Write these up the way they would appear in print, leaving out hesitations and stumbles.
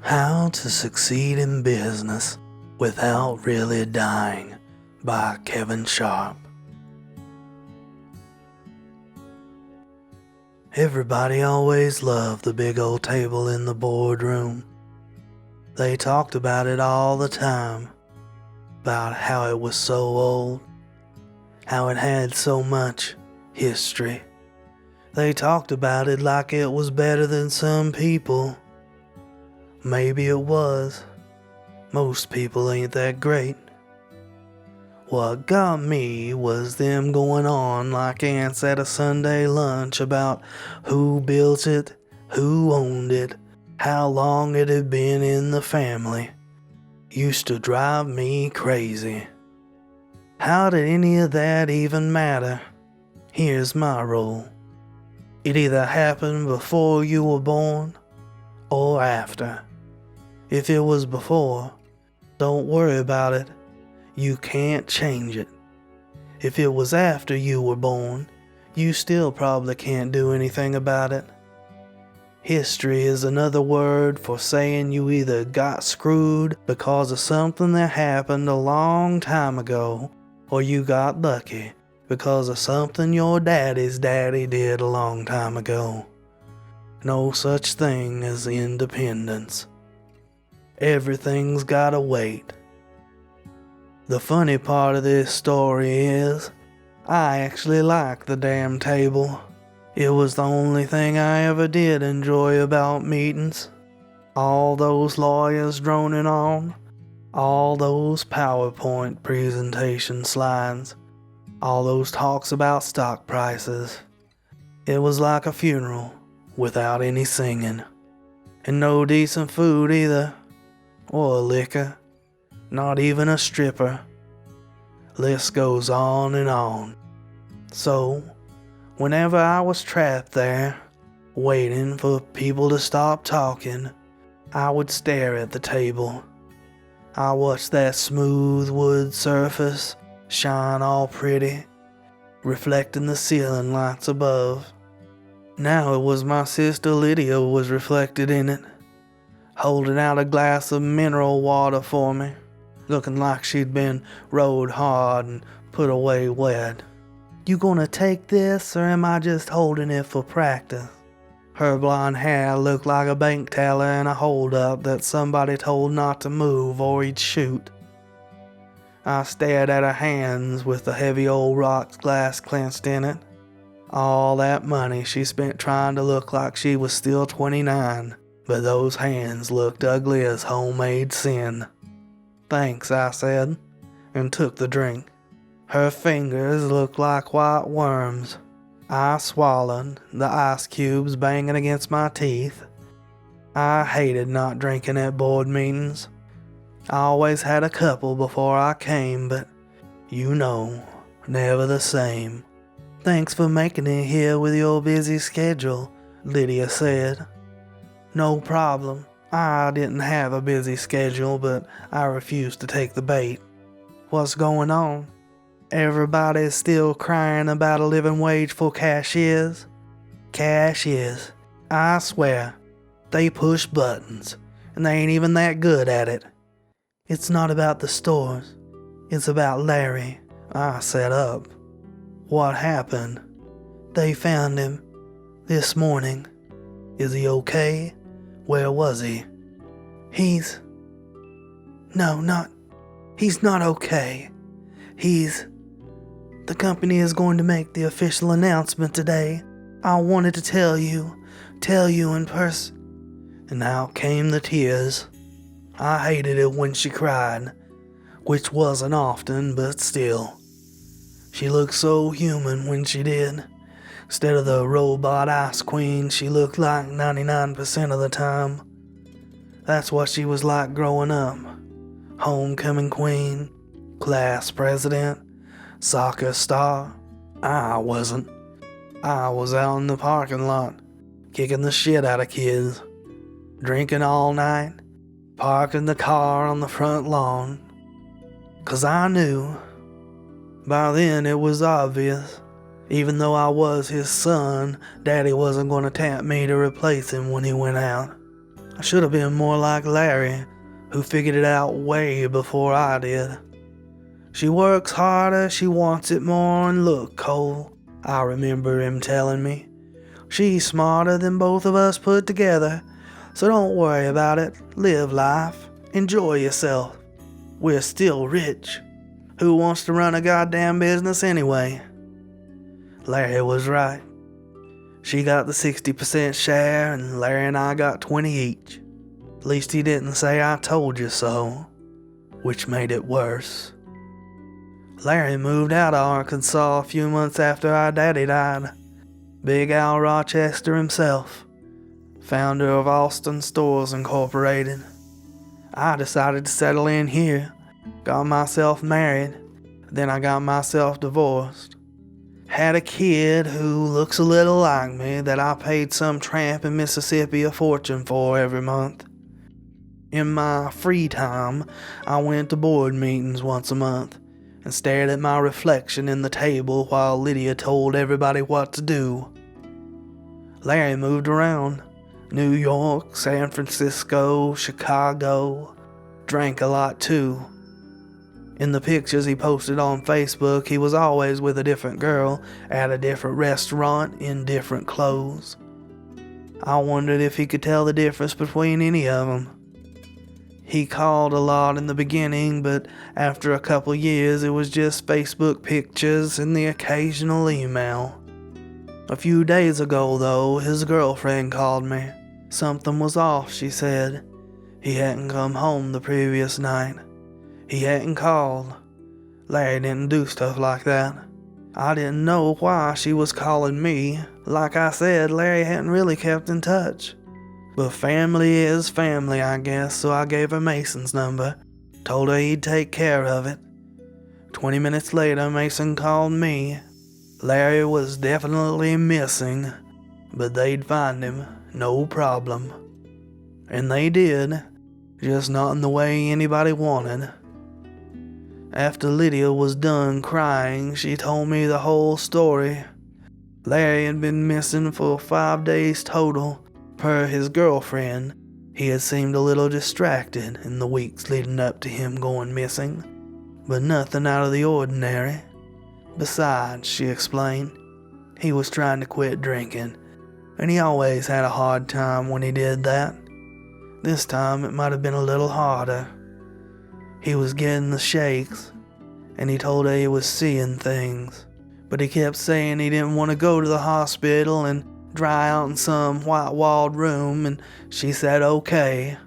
How to Succeed in Business Without Really Dying by Kevin Sharp. Everybody always loved the big old table in the boardroom. They talked about it all the time, about how it was so old, how it had so much history. They talked about it like it was better than some people. Maybe it was. Most people ain't that great. What got me was them going on like ants at a Sunday lunch about who built it, who owned it, how long it had been in the family. Used to drive me crazy. How did any of that even matter? Here's my rule. It either happened before you were born or after. If it was before, don't worry about it. You can't change it. If it was after you were born, you still probably can't do anything about it. History is another word for saying you either got screwed because of something that happened a long time ago, or you got lucky because of something your daddy's daddy did a long time ago. No such thing as independence. Everything's gotta wait. The funny part of this story is, I actually like the damn table. It was the only thing I ever did enjoy about meetings. All those lawyers droning on, all those PowerPoint presentation slides, all those talks about stock prices. It was like a funeral without any singing. And no decent food either, or liquor. Not even a stripper. List goes on and on. So, whenever I was trapped there, waiting for people to stop talking, I would stare at the table. I watched that smooth wood surface shine all pretty, reflecting the ceiling lights above. Now it was my sister Lydia was reflected in it, holding out a glass of mineral water for me, looking like she'd been rode hard and put away wet. You gonna take this, or am I just holding it for practice? Her blonde hair looked like a bank teller in a holdup that somebody told not to move or he'd shoot. I stared at her hands with the heavy old rocks glass clenched in it. All that money she spent trying to look like she was still 29, but those hands looked ugly as homemade sin. Thanks, I said, and took the drink. Her fingers looked like white worms. I swallowed, the ice cubes banging against my teeth. I hated not drinking at board meetings. I always had a couple before I came, but never the same. Thanks for making it here with your busy schedule, Lydia said. No problem. I didn't have a busy schedule, but I refused to take the bait. What's going on? Everybody's still crying about a living wage for cashiers? Cashiers, I swear, they push buttons, and they ain't even that good at it. It's not about the stores, it's about Larry. I sat up. What happened? They found him this morning. Is he okay? Where was he? He's not okay. The company is going to make the official announcement today. I wanted to tell you in person. And out came the tears. I hated it when she cried, which wasn't often, but still. She looked so human when she did. Instead of the robot ice queen, she looked like 99% of the time. That's what she was like growing up. Homecoming queen, class president, soccer star. I wasn't. I was out in the parking lot, kicking the shit out of kids, drinking all night, parking the car on the front lawn. 'Cause I knew. By then it was obvious. Even though I was his son, Daddy wasn't going to tap me to replace him when he went out. I should have been more like Larry, who figured it out way before I did. She works harder, she wants it more, and look, Cole, I remember him telling me, she's smarter than both of us put together, so don't worry about it, live life, enjoy yourself. We're still rich. Who wants to run a goddamn business anyway? Larry was right. She got the 60% share, and Larry and I got 20 each. At least he didn't say I told you so, which made it worse. Larry moved out of Arkansas a few months after our daddy died. Big Al Rochester himself, founder of Austin Stores Incorporated. I decided to settle in here, got myself married, then I got myself divorced. Had a kid who looks a little like me that I paid some tramp in Mississippi a fortune for every month. In my free time, I went to board meetings once a month and stared at my reflection in the table while Lydia told everybody what to do. Larry moved around. New York, San Francisco, Chicago. Drank a lot too. In the pictures he posted on Facebook, he was always with a different girl at a different restaurant in different clothes. I wondered if he could tell the difference between any of them. He called a lot in the beginning, but after a couple years it was just Facebook pictures and the occasional email. A few days ago though, his girlfriend called me. Something was off, she said. He hadn't come home the previous night. He hadn't called. Larry didn't do stuff like that. I didn't know why she was calling me. Like I said, Larry hadn't really kept in touch. But family is family, I guess, so I gave her Mason's number. Told her he'd take care of it. 20 minutes later, Mason called me. Larry was definitely missing, but they'd find him, no problem. And they did, just not in the way anybody wanted. After Lydia was done crying, she told me the whole story. Larry had been missing for 5 days total. Per his girlfriend, he had seemed a little distracted in the weeks leading up to him going missing, but nothing out of the ordinary. Besides, she explained, he was trying to quit drinking, and he always had a hard time when he did that. This time it might have been a little harder. He was getting the shakes, and he told her he was seeing things, but he kept saying he didn't want to go to the hospital and dry out in some white-walled room, and she said okay.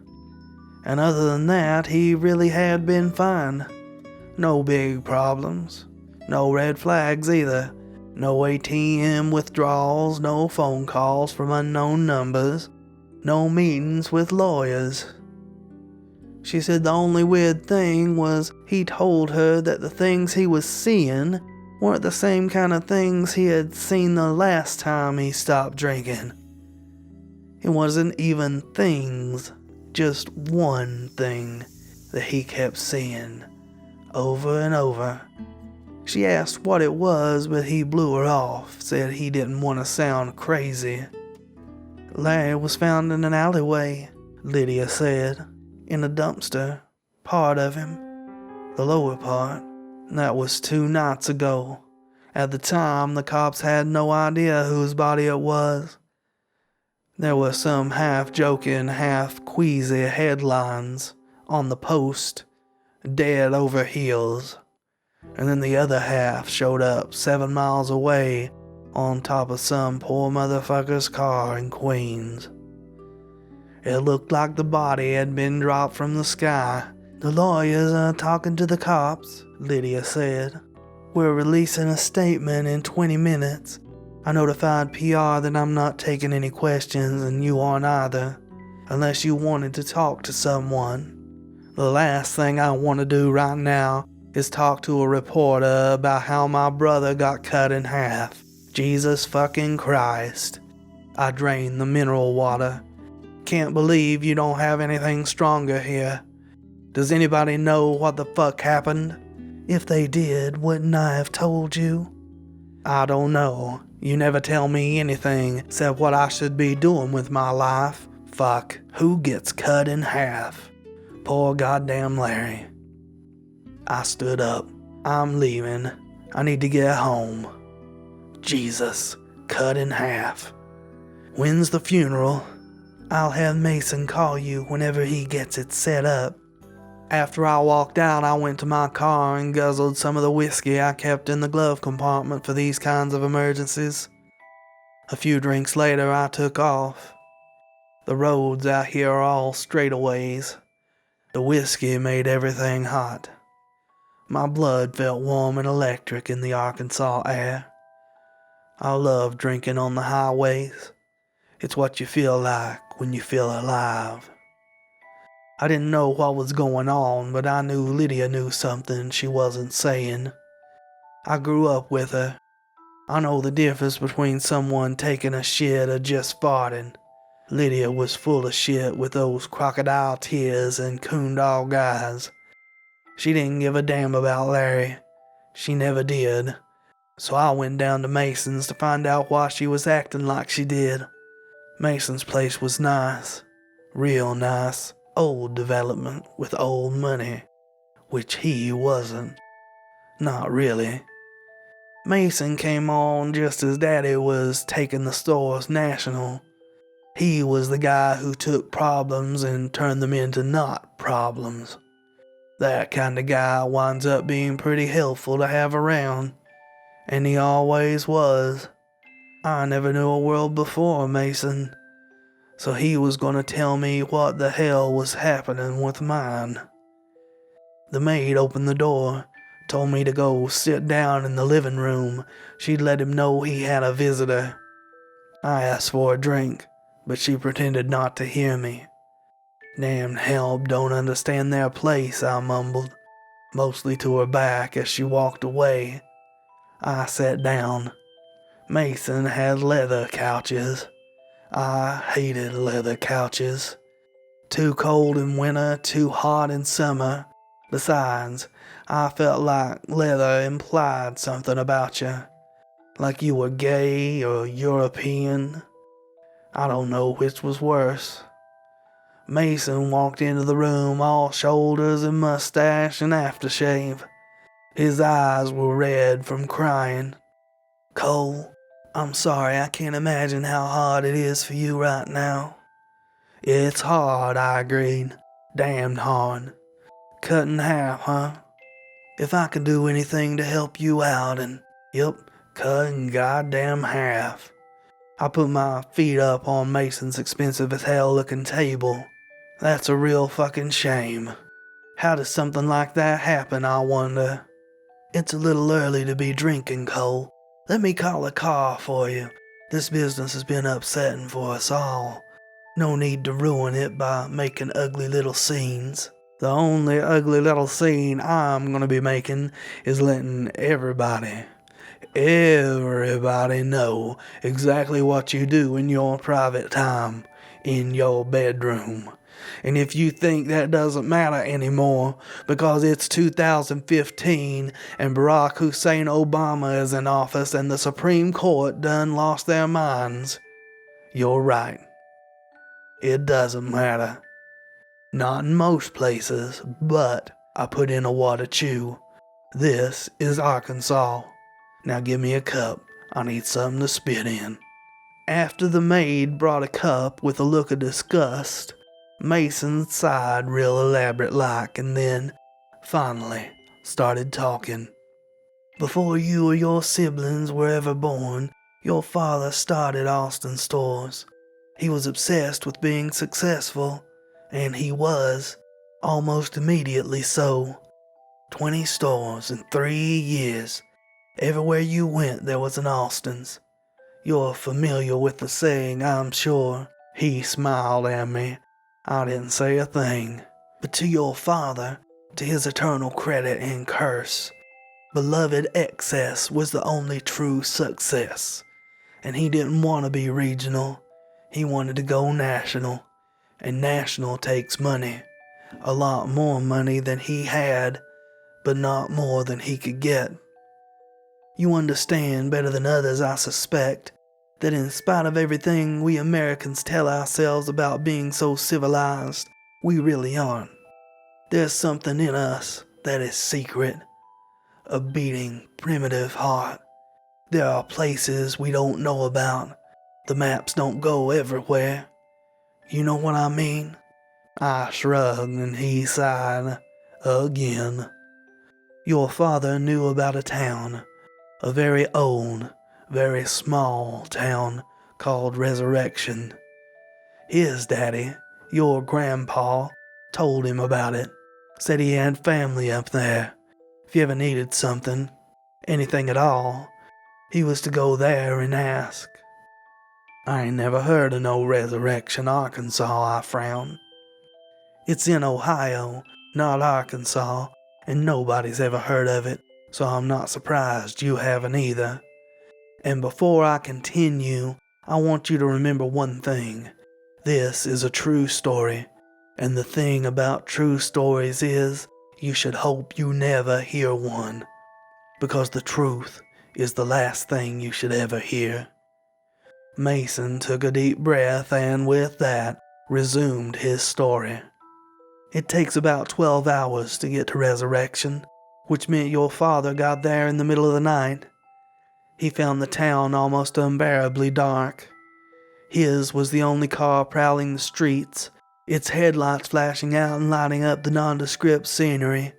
And other than that, he really had been fine. No big problems. No red flags either. No ATM withdrawals, no phone calls from unknown numbers, no meetings with lawyers. She said the only weird thing was he told her that the things he was seeing weren't the same kind of things he had seen the last time he stopped drinking. It wasn't even things, just one thing that he kept seeing, over and over. She asked what it was, but he blew her off, said he didn't want to sound crazy. Larry was found in an alleyway, Lydia said, in a dumpster, part of him, the lower part. That was 2 nights ago. At the time, the cops had no idea whose body it was. There were some half-joking, half-queasy headlines on the post, dead over heels. And then the other half showed up 7 miles away on top of some poor motherfucker's car in Queens. It looked like the body had been dropped from the sky. The lawyers are talking to the cops, Lydia said. We're releasing a statement in 20 minutes. I notified PR that I'm not taking any questions and you aren't either, unless you wanted to talk to someone. The last thing I want to do right now is talk to a reporter about how my brother got cut in half. Jesus fucking Christ. I drained the mineral water. Can't believe you don't have anything stronger here. Does anybody know what the fuck happened? If they did, wouldn't I have told you? I don't know. You never tell me anything except what I should be doing with my life. Fuck, who gets cut in half? Poor goddamn Larry. I stood up. I'm leaving. I need to get home. Jesus, cut in half. When's the funeral? I'll have Mason call you whenever he gets it set up. After I walked out, I went to my car and guzzled some of the whiskey I kept in the glove compartment for these kinds of emergencies. A few drinks later, I took off. The roads out here are all straightaways. The whiskey made everything hot. My blood felt warm and electric in the Arkansas air. I love drinking on the highways. It's what you feel like when you feel alive. I didn't know what was going on, but I knew Lydia knew something she wasn't saying. I grew up with her. I know the difference between someone taking a shit or just farting. Lydia was full of shit with those crocodile tears and coondog eyes. She didn't give a damn about Larry. She never did. So I went down to Mason's to find out why she was acting like she did. Mason's place was nice. Real nice. Old development with old money. Which he wasn't. Not really. Mason came on just as Daddy was taking the stores national. He was the guy who took problems and turned them into not problems. That kind of guy winds up being pretty helpful to have around. And he always was. I never knew a world before Mason. So he was going to tell me what the hell was happening with mine. The maid opened the door, told me to go sit down in the living room. She'd let him know he had a visitor. I asked for a drink, but she pretended not to hear me. Damned help don't understand their place, I mumbled, mostly to her back as she walked away. I sat down. Mason had leather couches. I hated leather couches. Too cold in winter, too hot in summer. Besides, I felt like leather implied something about you. Like you were gay or European. I don't know which was worse. Mason walked into the room all shoulders and mustache and aftershave. His eyes were red from crying. Cole, I'm sorry, I can't imagine how hard it is for you right now. It's hard, I agreed. Damned hard. Cut in half, huh? If I could do anything to help you out and, yep, cut in goddamn half. I put my feet up on Mason's expensive as hell looking table. That's a real fucking shame. How does something like that happen, I wonder? It's a little early to be drinking, Cole. Let me call a car for you. This business has been upsetting for us all. No need to ruin it by making ugly little scenes. The only ugly little scene I'm gonna be making is letting everybody know exactly what you do in your private time, in your bedroom. And if you think that doesn't matter anymore because it's 2015 and Barack Hussein Obama is in office and the Supreme Court done lost their minds, you're right. It doesn't matter. Not in most places, but I put in a water chew. This is Arkansas. Now give me a cup. I need something to spit in. After the maid brought a cup with a look of disgust, Mason sighed real elaborate-like and then, finally, started talking. Before you or your siblings were ever born, your father started Austin Stores. He was obsessed with being successful, and he was, almost immediately so. 20 stores in 3 years. Everywhere you went there was an Austin's. You're familiar with the saying, I'm sure. He smiled at me. I didn't say a thing. But to your father, to his eternal credit and curse, beloved excess was the only true success. And he didn't want to be regional. He wanted to go national. And national takes money. A lot more money than he had, but not more than he could get. You understand better than others, I suspect, that in spite of everything we Americans tell ourselves about being so civilized, we really aren't. There's something in us that is secret, a beating, primitive heart. There are places we don't know about. The maps don't go everywhere. You know what I mean? I shrugged and he sighed again. Your father knew about a town, a very old, very small town called Resurrection. His daddy, your grandpa, told him about it. Said he had family up there. If you ever needed something, anything at all, he was to go there and ask. I ain't never heard of no Resurrection, Arkansas, I frowned. It's in Ohio, not Arkansas, and nobody's ever heard of it, so I'm not surprised you haven't either. And before I continue, I want you to remember one thing. This is a true story, and the thing about true stories is you should hope you never hear one, because the truth is the last thing you should ever hear. Mason took a deep breath and with that, resumed his story. It takes about 12 hours to get to Resurrection, which meant your father got there in the middle of the night. He found the town almost unbearably dark. His was the only car prowling the streets, its headlights flashing out and lighting up the nondescript scenery.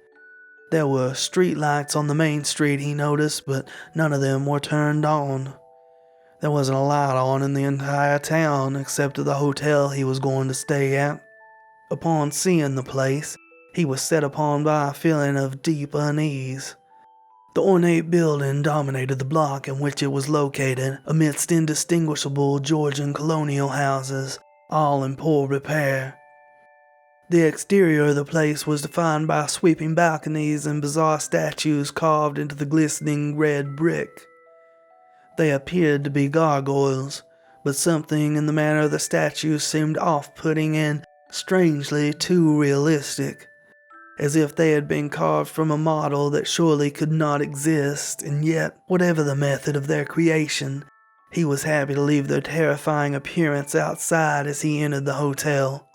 There were street lights on the main street, he noticed, but none of them were turned on. There wasn't a light on in the entire town except at the hotel he was going to stay at. Upon seeing the place, he was set upon by a feeling of deep unease. The ornate building dominated the block in which it was located, amidst indistinguishable Georgian colonial houses, all in poor repair. The exterior of the place was defined by sweeping balconies and bizarre statues carved into the glistening red brick. They appeared to be gargoyles, but something in the manner of the statues seemed off-putting and strangely too realistic, as if they had been carved from a model that surely could not exist, and yet, whatever the method of their creation, he was happy to leave their terrifying appearance outside as he entered the hotel.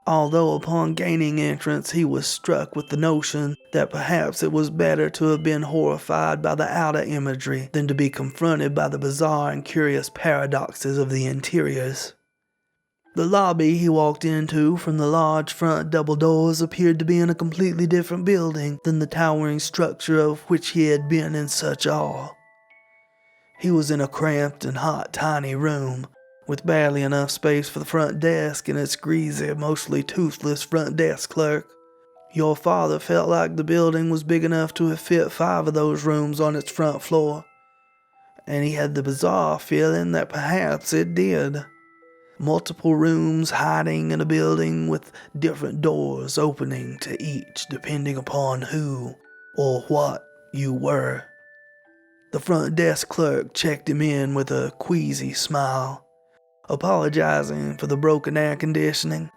Although upon gaining entrance he was struck with the notion that perhaps it was better to have been horrified by the outer imagery than to be confronted by the bizarre and curious paradoxes of the interiors. The lobby he walked into from the large front double doors appeared to be in a completely different building than the towering structure of which he had been in such awe. He was in a cramped and hot tiny room, with barely enough space for the front desk and its greasy, mostly toothless front desk clerk. Your father felt like the building was big enough to have fit 5 of those rooms on its front floor, and he had the bizarre feeling that perhaps it did. Multiple rooms hiding in a building with different doors opening to each depending upon who or what you were. The front desk clerk checked him in with a queasy smile, apologizing for the broken air conditioning.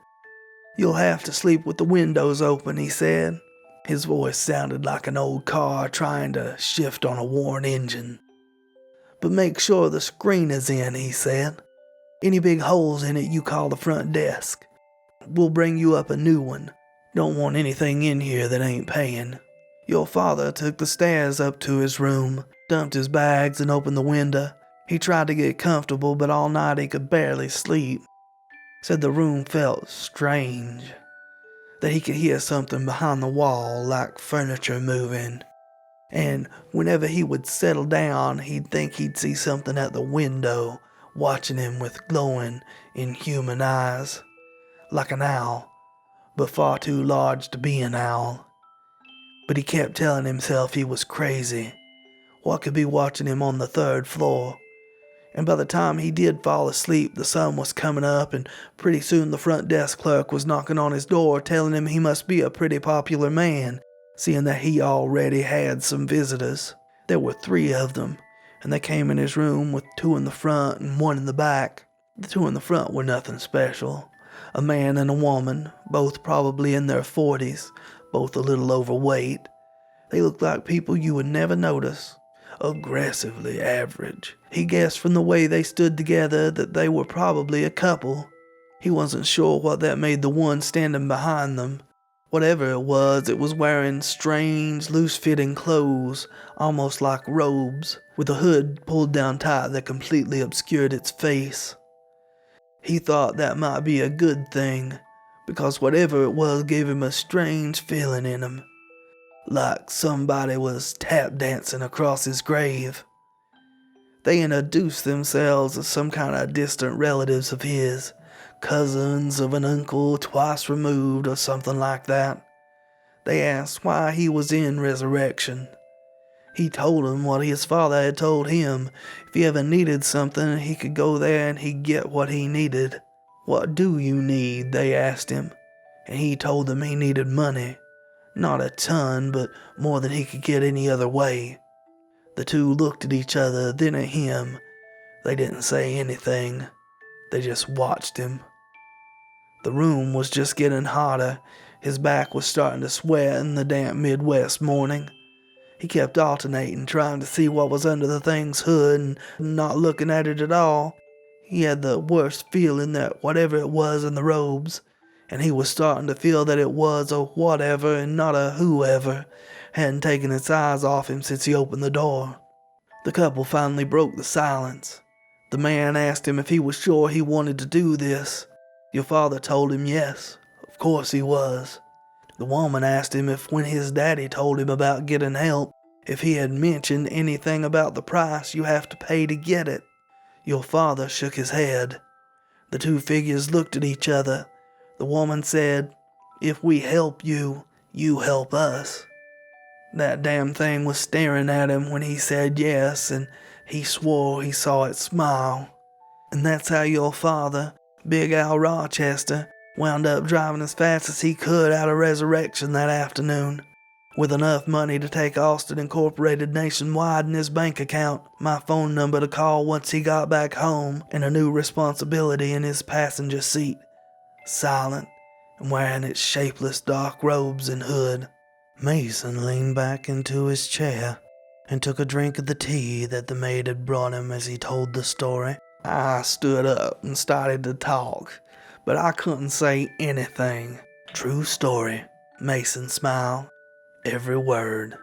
You'll have to sleep with the windows open, he said. His voice sounded like an old car trying to shift on a worn engine. But make sure the screen is in, he said. Any big holes in it you call the front desk. We'll bring you up a new one. Don't want anything in here that ain't paying. Your father took the stairs up to his room, dumped his bags and opened the window. He tried to get comfortable, but all night he could barely sleep. Said the room felt strange, that he could hear something behind the wall like furniture moving. And whenever he would settle down, he'd think he'd see something at the window, watching him with glowing, inhuman eyes, like an owl, but far too large to be an owl. But he kept telling himself he was crazy. What could be watching him on the 3rd floor? And by the time he did fall asleep, the sun was coming up, and pretty soon the front desk clerk was knocking on his door, telling him he must be a pretty popular man, seeing that he already had some visitors. There were 3 of them, and they came in his room with 2 in the front and 1 in the back. The 2 in the front were nothing special. A man and a woman, both probably in their 40s, both a little overweight. They looked like people you would never notice. aggressively average. He guessed from the way they stood together that they were probably a couple. He wasn't sure what that made the one standing behind them. Whatever it was wearing strange, loose-fitting clothes, almost like robes, with a hood pulled down tight that completely obscured its face. He thought that might be a good thing, because whatever it was gave him a strange feeling in him, like somebody was tap dancing across his grave. They introduced themselves as some kind of distant relatives of his, cousins of an uncle twice removed or something like that. They asked why he was in Resurrection. He told them what his father had told him. If he ever needed something, he could go there and he'd get what he needed. "What do you need?" they asked him. And he told them he needed money. Not a ton, but more than he could get any other way. The two looked at each other, then at him. They didn't say anything. They just watched him. The room was just getting hotter. His back was starting to sweat in the damp Midwest morning. He kept alternating, trying to see what was under the thing's hood and not looking at it at all. He had the worst feeling that whatever it was in the robes, and he was starting to feel that it was a whatever and not a whoever, hadn't taken its eyes off him since he opened the door. The couple finally broke the silence. The man asked him if he was sure he wanted to do this. Your father told him yes, of course he was. The woman asked him if when his daddy told him about getting help, if he had mentioned anything about the price you have to pay to get it. Your father shook his head. The two figures looked at each other. The woman said, "If we help you, you help us." That damn thing was staring at him when he said yes, and he swore he saw it smile. And that's how your father, Big Al Rochester, wound up driving as fast as he could out of Resurrection that afternoon, with enough money to take Austin Incorporated nationwide in his bank account, my phone number to call once he got back home, and a new responsibility in his passenger seat, silent and wearing its shapeless dark robes and hood. Mason leaned back into his chair and took a drink of the tea that the maid had brought him as he told the story. I stood up and started to talk, but I couldn't say anything. True story, Mason smiled. Every word.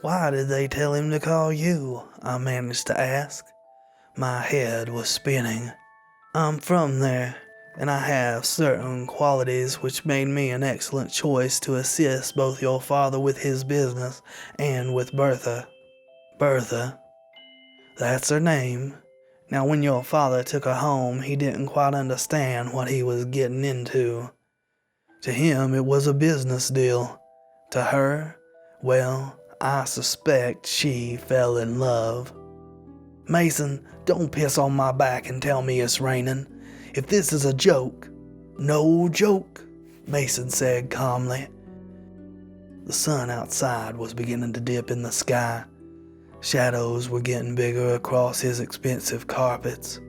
Why did they tell him to call you? I managed to ask. My head was spinning. I'm from there, and I have certain qualities which made me an excellent choice to assist both your father with his business and with Bertha. Bertha. That's her name. Now, when your father took her home, he didn't quite understand what he was getting into. To him, it was a business deal. To her, well, I suspect she fell in love. Mason, don't piss on my back and tell me it's raining. If this is a joke. No joke, Mason said calmly. The sun outside was beginning to dip in the sky. Shadows were getting bigger across his expensive carpets.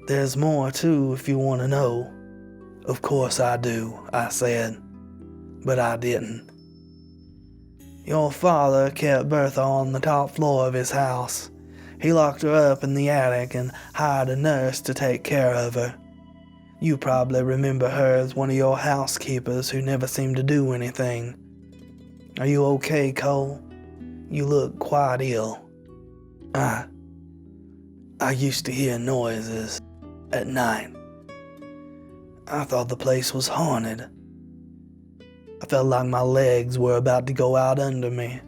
There's more too if you want to know. Of course I do, I said. But I didn't. Your father kept Bertha on the top floor of his house. He locked her up in the attic and hired a nurse to take care of her. You probably remember her as one of your housekeepers who never seemed to do anything. Are you okay, Cole? You look quite ill. I used to hear noises at night. I thought the place was haunted. I felt like my legs were about to go out under me.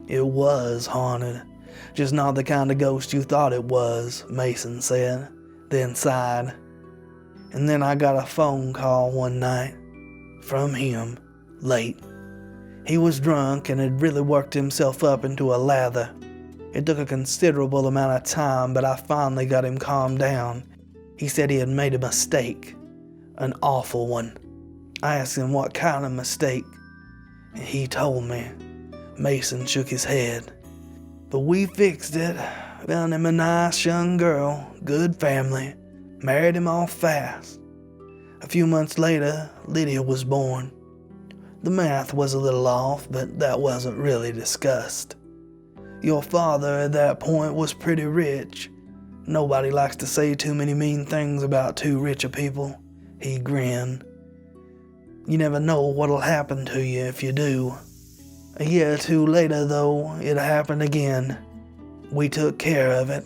It was haunted, just not the kind of ghost you thought it was, Mason said, then sighed. And then I got a phone call one night, from him, late. He was drunk and had really worked himself up into a lather. It took a considerable amount of time, but I finally got him calmed down. He said he had made a mistake, an awful one. I asked him what kind of mistake, and he told me. Mason shook his head. But we fixed it, found him a nice young girl, good family, married him off fast. A few months later, Lydia was born. The math was a little off, but that wasn't really discussed. Your father at that point was pretty rich. Nobody likes to say too many mean things about too rich a people. He grinned. You never know what'll happen to you if you do. A year or two later, though, it happened again. We took care of it.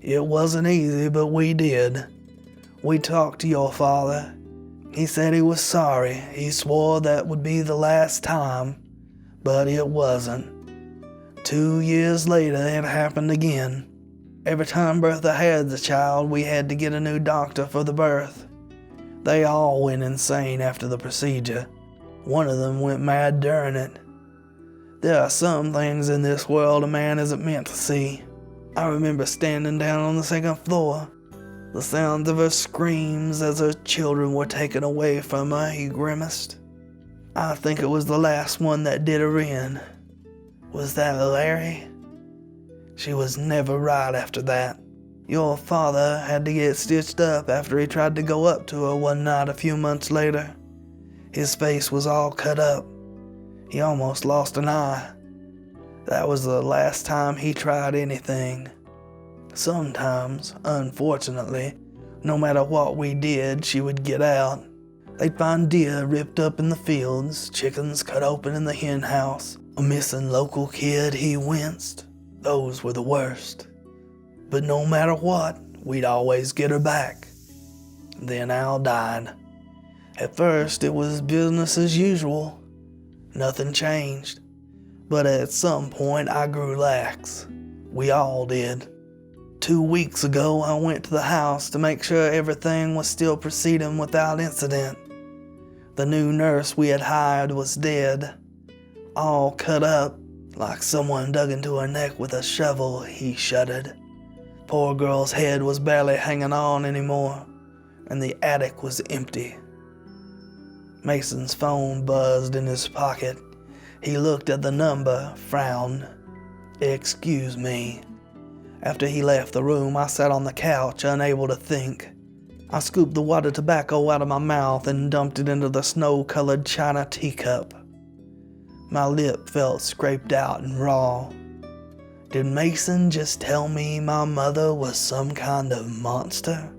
It wasn't easy, but we did. We talked to your father. He said he was sorry. He swore that would be the last time, but it wasn't. 2 years later, it happened again. Every time Bertha had the child, we had to get a new doctor for the birth. They all went insane after the procedure. One of them went mad during it. There are some things in this world a man isn't meant to see. I remember standing down on the second floor. The sounds of her screams as her children were taken away from her, he grimaced. I think it was the last one that did her in. Was that Larry? She was never right after that. Your father had to get stitched up after he tried to go up to her one night a few months later. His face was all cut up. He almost lost an eye. That was the last time he tried anything. Sometimes, unfortunately, no matter what we did, she would get out. They'd find deer ripped up in the fields, chickens cut open in the hen house, a missing local kid, he winced. Those were the worst. But no matter what, we'd always get her back. Then Al died. At first, it was business as usual. Nothing changed. But at some point, I grew lax. We all did. 2 weeks ago, I went to the house to make sure everything was still proceeding without incident. The new nurse we had hired was dead. All cut up, like someone dug into her neck with a shovel, he shuddered. Poor girl's head was barely hanging on anymore, and the attic was empty. Mason's phone buzzed in his pocket. He looked at the number, frowned. Excuse me. After he left the room, I sat on the couch, unable to think. I scooped the water tobacco out of my mouth and dumped it into the snow-colored china teacup. My lip felt scraped out and raw. Did Mason just tell me my mother was some kind of monster?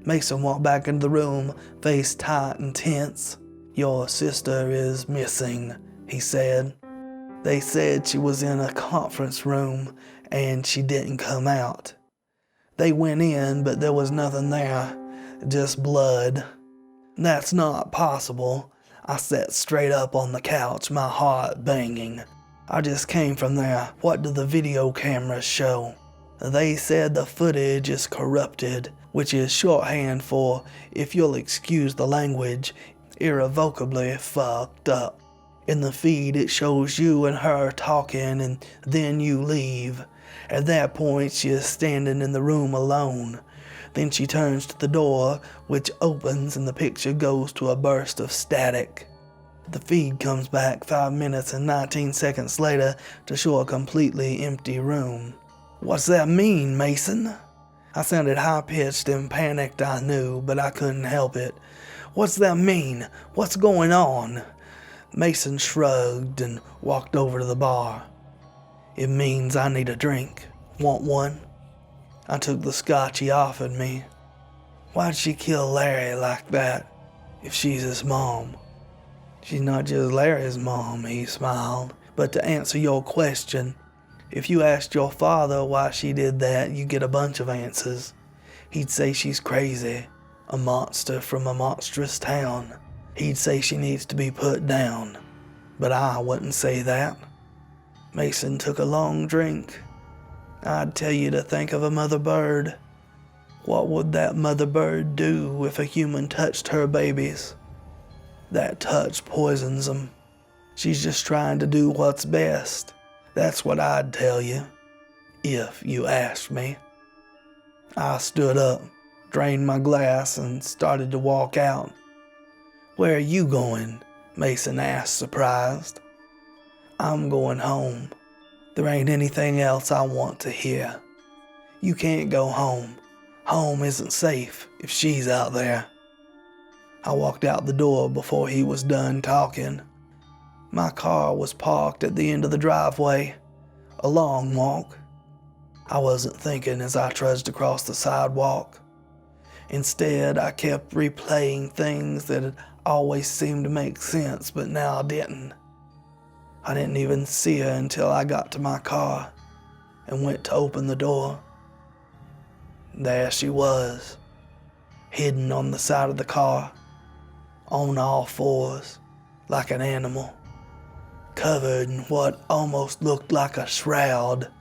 Mason walked back into the room, face tight and tense. Your sister is missing, he said. They said she was in a conference room and she didn't come out. They went in, but there was nothing there, just blood. That's not possible. I sat straight up on the couch, my heart banging. I just came from there. What do the video cameras show? They said the footage is corrupted, which is shorthand for, if you'll excuse the language, irrevocably fucked up. In the feed, it shows you and her talking, and then you leave. At that point, she is standing in the room alone. Then she turns to the door, which opens, and the picture goes to a burst of static. The feed comes back 5 minutes and 19 seconds later to show a completely empty room. What's that mean, Mason? I sounded high-pitched and panicked, I knew, but I couldn't help it. What's that mean? What's going on? Mason shrugged and walked over to the bar. It means I need a drink. Want one? I took the scotch he offered me. Why'd she kill Larry like that, if she's his mom? She's not just Larry's mom, he smiled. But to answer your question, if you asked your father why she did that, you get a bunch of answers. He'd say she's crazy, a monster from a monstrous town. He'd say she needs to be put down, but I wouldn't say that. Mason took a long drink. I'd tell you to think of a mother bird. What would that mother bird do if a human touched her babies? That touch poisons them. She's just trying to do what's best. That's what I'd tell you, if you asked me. I stood up, drained my glass, and started to walk out. Where are you going? Mason asked, surprised. I'm going home. There ain't anything else I want to hear. You can't go home. Home isn't safe if she's out there. I walked out the door before he was done talking. My car was parked at the end of the driveway. A long walk. I wasn't thinking as I trudged across the sidewalk. Instead, I kept replaying things that had always seemed to make sense, but now didn't. I didn't even see her until I got to my car and went to open the door. There she was, hidden on the side of the car, on all fours, like an animal, covered in what almost looked like a shroud.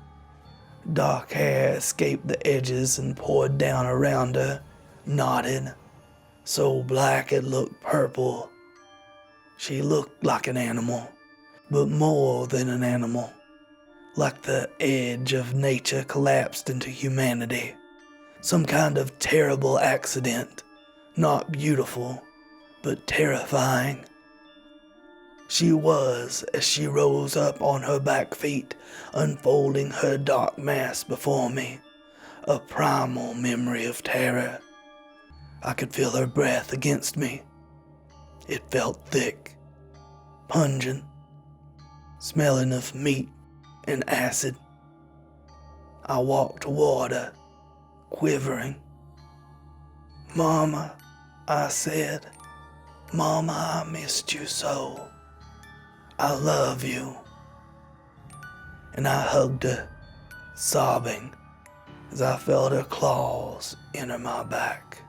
Dark hair escaped the edges and poured down around her, knotted, so black it looked purple. She looked like an animal, but more than an animal, like the edge of nature collapsed into humanity. Some kind of terrible accident, not beautiful, but terrifying. She was, as she rose up on her back feet, unfolding her dark mass before me, a primal memory of terror. I could feel her breath against me. It felt thick, pungent, smelling of meat and acid. I walked toward her, quivering. "Mama," I said. "Mama, I missed you so. I love you." And I hugged her, sobbing, as I felt her claws enter my back.